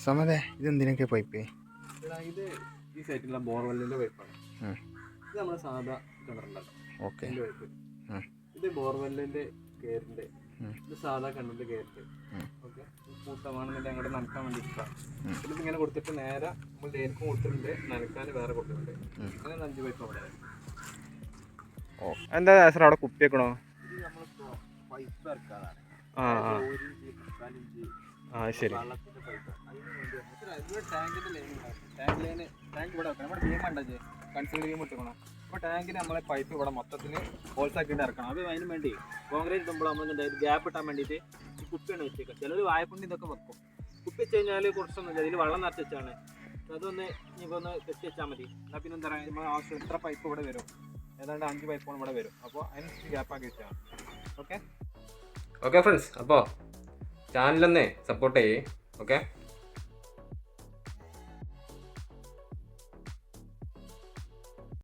സമതെ ഇതെന്തിനൊക്കെ pipe? ഇത് ഈ സൈറ്റിലുള്ള ബോർവെല്ലിൻ്റെ പൈപ്പാണ്. ഇത് നമ്മുടെ സാധാ കിണറുണ്ടല്ലോ, ഓക്കെ. അതിൻ്റെ പൈപ്പ്. ഇത് ബോർവെല്ലിൻ്റെ കയറിൻ്റെ, ഇത് സാധാ കിണറിൻ്റെ കയറിൻ്റെ. ഓക്കെ, കൂട്ടമാണെന്നുണ്ടെങ്കിൽ അങ്ങോട്ട് നനക്കാൻ വേണ്ടിയിട്ടാണ്. ഇതിൽ ഇങ്ങനെ കൊടുത്തിട്ട് നേരെ നമ്മൾ നേർക്കും കൊടുത്തിട്ടുണ്ട്, നനക്കാൻ വേറെ കൊടുത്തിട്ടുണ്ട്. അങ്ങനെ 5 പൈപ്പ് അവിടെ. ഓ, എന്താ സാർ അവിടെ കുപ്പി വെക്കണോ? ഇത് നമ്മളിപ്പോൾ പൈപ്പ് ഇറക്കാനാണ്. ശരി. വെള്ളത്തിൻ്റെ പൈപ്പ് അതിന് വേണ്ടി ടാങ്കിൻ്റെ ലൈൻ ഉണ്ടാകും. ടാങ്ക് ഇവിടെ വെക്കണം. നമ്മുടെ ബീം ഉണ്ടേ, കൺസീൽഡ് ബീം ഇട്ടുക്കണം. അപ്പോൾ ടാങ്കിന് നമ്മളെ പൈപ്പ് ഇവിടെ മൊത്തത്തിൽ ഹോൾസാക്കിയിട്ട് ഇറക്കണം. അത് അതിന് വേണ്ടി കോൺക്രീറ്റ് ഇടുമ്പോൾ നമ്മളെന്തായാലും ഗ്യാപ്പ് ഇട്ടാൻ വേണ്ടിയിട്ട് ഈ കുപ്പിയാണ് വെച്ചേക്കുക. ചിലർ വായ്പുണ്ടി ഇതൊക്കെ വെക്കും. കുപ്പി വെച്ച് കഴിഞ്ഞാൽ കുറച്ചൊന്നുമില്ല, ഇതിൽ വെള്ളം നിറച്ച് വെച്ചാണ്. അതൊന്ന് ഇനിയിപ്പോൾ ഒന്ന് കെട്ടി വെച്ചാൽ മതി. എന്നാൽ പിന്നെ എന്താ പറയുക, നമ്മൾ ആവശ്യം ഇത്ര പൈപ്പ് ഇവിടെ വരും, ഏതാണ്ട് 5 പൈപ്പുകൾ ഇവിടെ വരും. അപ്പോൾ അതിനനുസരിച്ച് ഗ്യാപ്പാക്കി വെച്ചാൽ ഓക്കെ. ഫ്രണ്ട്സ്, അപ്പോൾ ചാനലൊന്നേ സപ്പോർട്ട് ചെയ്യേ. ഓക്കെ.